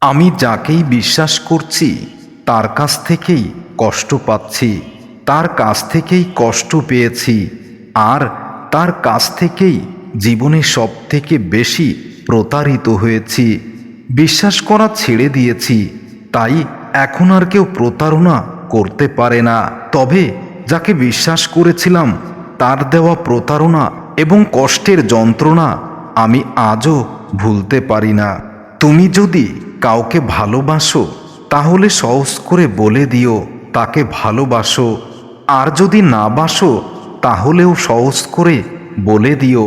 আমি যাকেই বিশ্বাস করছি তার কাছ থেকেই কষ্ট পাচ্ছি, তার কাছ থেকেই কষ্ট পেয়েছি, আর তার কাছ থেকেই জীবনে সবথেকে বেশি প্রতারিত হয়েছি। বিশ্বাস করা ছেড়ে দিয়েছি, তাই এখন আর কেউ প্রতারণা করতে পারে না। তবে যাকে বিশ্বাস করেছিলাম তার দেওয়া প্রতারণা এবং কষ্টের যন্ত্রণা আমি আজও ভুলতে পারি না। তুমি যদি কাউকে ভালোবাসো তাহলে সহজ করে বলে দিও তাকে ভালোবাসো, আর যদি না বাসো তাহলেও সহজ করে বলে দিও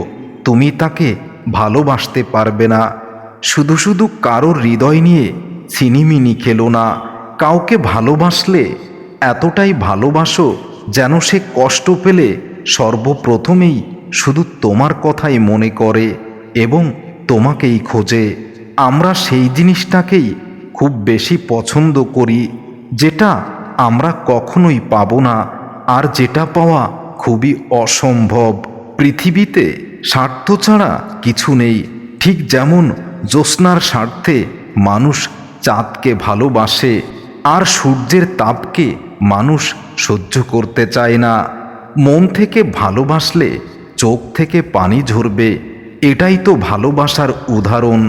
তুমি তাকে ভালোবাসতে পারবে না। শুধু শুধু কারোর হৃদয় নিয়ে ছিনিমিনি খেলো না। কাউকে ভালোবাসলে এতটাই ভালোবাসো যেন সে কষ্ট পেলে সর্বপ্রথমেই শুধু তোমার কথাই মনে করে এবং তোমাকেই খোঁজে। আমরা সেই জিনিসটাকেই খুব বেশি পছন্দ করি যেটা আমরা কখনোই পাবো না, আর যেটা পাওয়া খুবই অসম্ভব। পৃথিবীতে স্বার্থ ছাড়া কিছু নেই। ঠিক যেমন জ্যোৎস্নার স্বার্থে মানুষ চাঁদকে ভালোবাসে, আর সূর্যের তাপকে মানুষ সহ্য করতে চায় না। মন থেকে ভালোবাসলে চোখ থেকে পানি ঝরবে, এটাই তো ভালোবাসার উদাহরণ।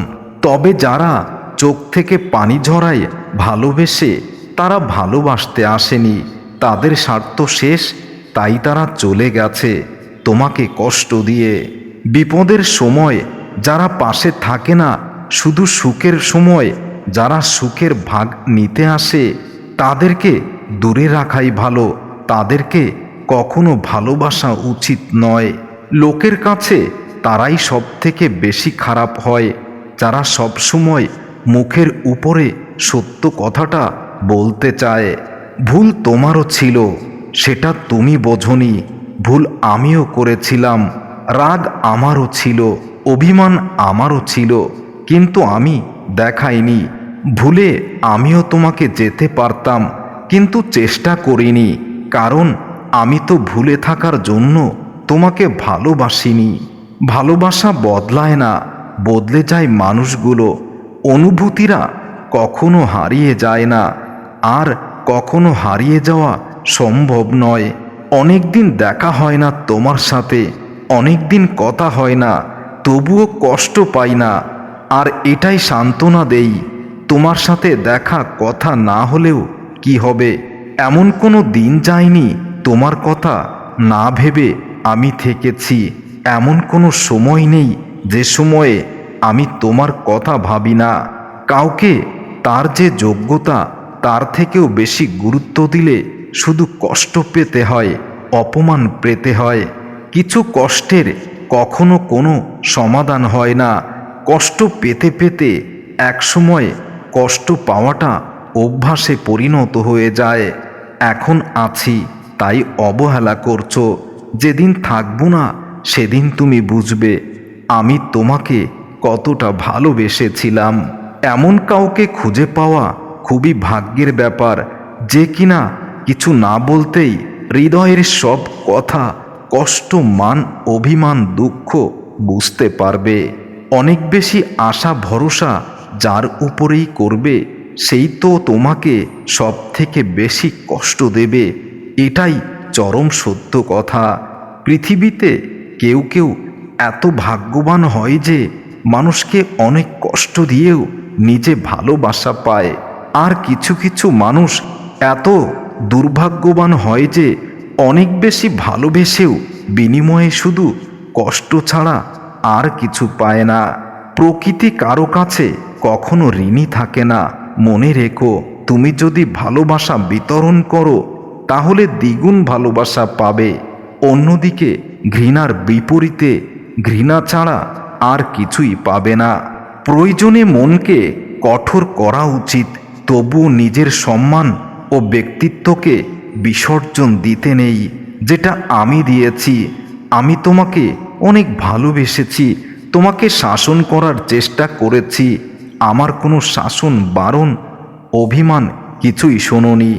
তবে যারা চোখ থেকে পানি ঝরায় ভালোবেসে, তারা ভালোবাসতে আসেনি, তাদের স্বার্থ শেষ, তাই তারা চলে গেছে তোমাকে কষ্ট দিয়ে। বিপদের সময় যারা পাশে থাকে না, শুধু সুখের সময় যারা সুখের ভাগ নিতে আসে, তাদেরকে দূরে রাখাই ভালো। তাদেরকে কখনো ভালোবাসা উচিত নয়। লোকের কাছে তারাই সব থেকে বেশি খারাপ হয় যারা সবসময় মুখের উপরে সত্য কথাটা বলতে চায়। ভুল তোমারও ছিল, সেটা তুমি বোঝনি। ভুল আমিও করেছিলাম, রাগ আমারও ছিল, অভিমান আমারও ছিল, কিন্তু আমি দেখাইনি। ভুলে আমিও তোমাকে যেতে পারতাম, কিন্তু চেষ্টা করিনি, কারণ আমি তো ভুলে থাকার জন্য তোমাকে ভালোবাসিনি। ভালোবাসা বদলায় না, বদলে যায় মানুষগুলো। অনুভূতিরা কখনো হারিয়ে যায় না, আর কখনো হারিয়ে যাওয়া সম্ভব নয়। অনেক দিন দেখা হয় না তোমার সাথে, অনেক দিন কথা হয় না, তবুও কষ্ট পাই না, আর এটাই সান্ত্বনা দেই। তোমার সাথে দেখা কথা না হলেও কি হবে, এমন কোনো দিন যায়নি তোমার কথা না ভেবে আমি থেকেছি। এমন কোনো সময় নেই যে সময়ে আমি তোমার কথা ভাবি না। কাউকে তার যে যোগ্যতা তার থেকেও বেশি গুরুত্ব দিলে শুধু কষ্ট পেতে হয়, অপমান পেতে হয়। কিছু কষ্টের কখনো কোনো সমাধান হয় না। কষ্ট পেতে পেতে একসময় কষ্ট পাওয়াটা অভ্যাসে পরিণত হয়ে যায়। এখন আছি তাই অবহেলা করছো, যেদিন থাকবো না সেদিন তুমি বুঝবে আমি তোমাকে কতটা ভালোবেসেছিলাম। এমন কাউকে খুঁজে পাওয়া খুবই ভাগ্যের ব্যাপার, যে কিনা কিছু না বলতেই হৃদয়ের সব কথা, কষ্ট, মান, অভিমান, দুঃখ বুঝতে পারবে। অনেক বেশি আশা ভরসা যার উপরেই করবে, সেই তো তোমাকে সব থেকে বেশি কষ্ট দেবে। এটাই চরম সত্য কথা। পৃথিবীতে কেউ কেউ এত ভাগ্যবান হয় যে মানুষকে অনেক কষ্ট দিয়েও নিজে ভালোবাসা পায়, আর কিছু কিছু মানুষ এত দুর্ভাগ্যবান হয় যে অনেক বেশি ভালোবেসেও বিনিময়ে শুধু কষ্ট ছাড়া আর কিছু পায় না। প্রকৃতি কারো কাছে কখনো ঋণী থাকে না। মনে রেখো, তুমি যদি ভালোবাসা বিতরণ করো তাহলে দ্বিগুণ ভালোবাসা পাবে। অন্যদিকে ঘৃণার বিপরীতে ঘৃণা ছাড়া আর কিছুই পাবে না। প্রয়োজনে মনকে কঠোর করা উচিত, তবুও নিজের সম্মান ও ব্যক্তিত্বকে বিসর্জন দিতে নেই, যেটা আমি দিয়েছি। আমি তোমাকে অনেক ভালোবেসেছি, তোমাকে শাসন করার চেষ্টা করেছি। আমার কোনো শাসন, বারণ, অভিমান কিছুই শোনোনি।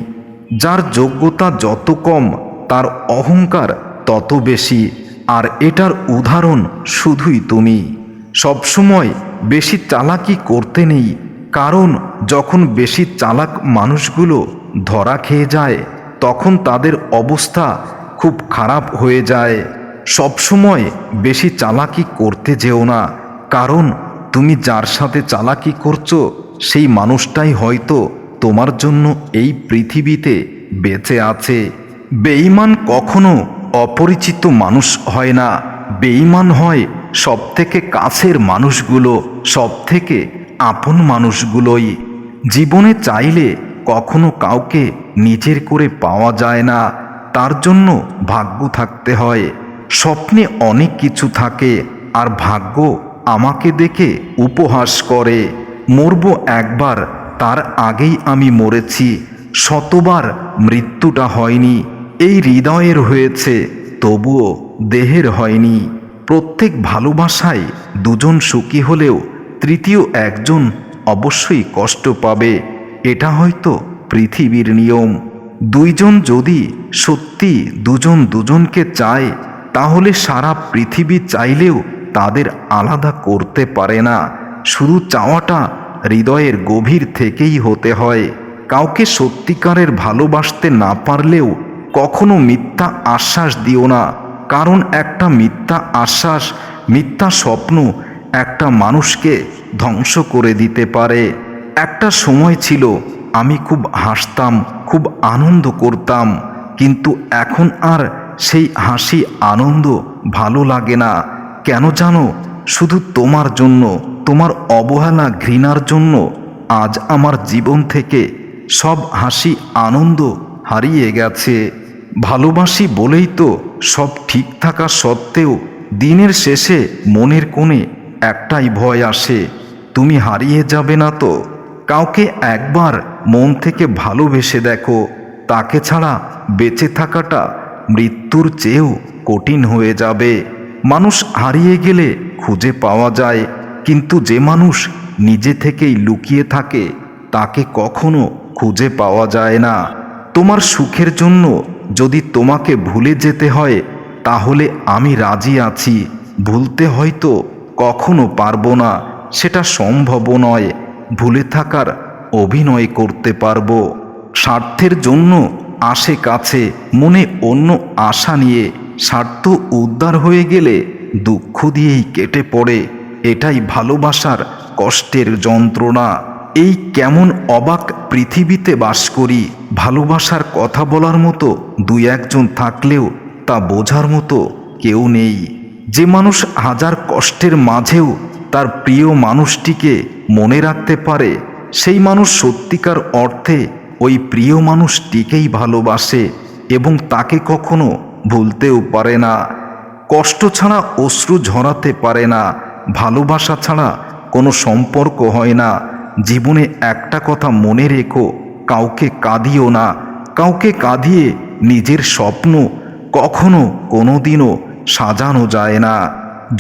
যার যোগ্যতা যত কম তার অহংকার তত বেশি, আর এটার উদাহরণ শুধুই তুমি। সবসময় বেশি চালাকি করতে নেই, কারণ যখন বেশি চালাক মানুষগুলো ধরা খেয়ে যায় তখন তাদের অবস্থা খুব খারাপ হয়ে যায়। সবসময় বেশি চালাকি করতে যেও না, কারণ তুমি যার সাথে চালাকি করছো সেই মানুষটাই হয়তো তোমার জন্য এই পৃথিবীতে বেঁচে আছে। বেঈমান কখনো অপরিচিত মানুষ হয় না, বেঈমান হয় সবথেকে কাছের মানুষগুলো, সবথেকে আপন মানুষগুলোই। জীবনে চাইলে কখনো কাউকে নিজের করে পাওয়া যায় না, তার জন্য ভাগ্য থাকতে হয়। স্বপ্নে অনেক কিছু থাকে আর ভাগ্য আমাকে দেখে উপহাস করে। মরব একবার, তার আগেই আমি মরেছি, শতবার মৃত্যুটা হয়নি। এই হৃদয়ের হয়েছে তবুও দেহের হয়নি। প্রত্যেক ভালোবাসায় দুজন সুখী হলেও তৃতীয় একজন অবশ্যই কষ্ট পাবে, এটা হয়তো পৃথিবীর নিয়ম। দুইজন যদি সত্যি দুজন দুজনকে চায় তাহলে সারা পৃথিবী চাইলেও তাদের আলাদা করতে পারে না। শুধু চাওয়াটা হৃদয়ের গভীর থেকেই হতে হয়। কাউকে সত্যিকারের ভালোবাসতে না পারলেও কখনো মিথ্যা আশ্বাস দিও না, কারণ একটা মিথ্যা আশ্বাস, মিথ্যা স্বপ্ন একটা মানুষকে ধ্বংস করে দিতে পারে। একটা সময় ছিল আমি খুব হাসতাম, খুব আনন্দ করতাম, কিন্তু এখন আর সেই হাসি আনন্দ ভালো লাগে না। কেন জানো? শুধু তোমার জন্য, তোমার অবহেলা ঘৃণার জন্য আজ আমার জীবন থেকে সব হাসি আনন্দ হারিয়ে গেছে। ভালোবাসি বলেই তো সব ঠিক থাকা সত্ত্বেও দিনের শেষে মনের কোণে একটাই ভয় আসে, তুমি হারিয়ে যাবে না তো। কাউকে একবার মন থেকে ভালোবেসে দেখো, তাকে ছাড়া বেঁচে থাকাটা মৃত্যুর চেয়েও কঠিন হয়ে যাবে। মানুষ হারিয়ে গেলে খুঁজে পাওয়া যায়, কিন্তু যে মানুষ নিজে থেকেই লুকিয়ে থাকে তাকে কখনো খুঁজে পাওয়া যায় না। তোমার সুখের জন্য যদি তোমাকে ভুলে যেতে হয় তাহলে আমি রাজি আছি। ভুলতে হয়তো কখনো পারবো না, সেটা সম্ভব নয়। ভুলে থাকার অভিনয় করতে পারবো। স্বার্থের জন্য আসে কাছে, মনে অন্য আশা নিয়ে। স্বার্থ উদ্ধার হয়ে গেলে দুঃখ দিয়েই কেটে পড়ে, এটাই ভালোবাসার কষ্টের যন্ত্রণা। এই কেমন অবাক পৃথিবীতে বাস করি, ভালোবাসার কথা বলার মতো দুই একজন থাকলেও তা বোঝার মতো কেউ নেই। যে মানুষ হাজার কষ্টের মাঝেও তার প্রিয় মানুষটিকে মনে রাখতে পারে সেই মানুষ সত্যিকার অর্থে ওই প্রিয় মানুষটিকেই ভালোবাসে এবং তাকে কখনো ভুলতেও পারে না। কষ্ট ছাড়া অশ্রু ঝরাতে পারে না, ভালোবাসা ছাড়া কোনো সম্পর্ক হয় না। জীবনে একটা কথা মনে রেখো, কাউকে কাঁদিও না। কাউকে কাঁদিয়ে নিজের স্বপ্ন কখনো কোনোদিনও সাজানো যায় না।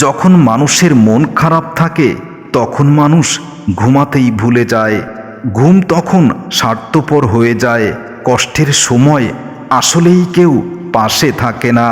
যখন মানুষের মন খারাপ থাকে তখন মানুষ ঘুমাতেই ভুলে যায়। ঘুম তখন স্বার্থপর হয়ে যায়। কষ্টের সময় আসলেই কেউ পাশে থাকে না।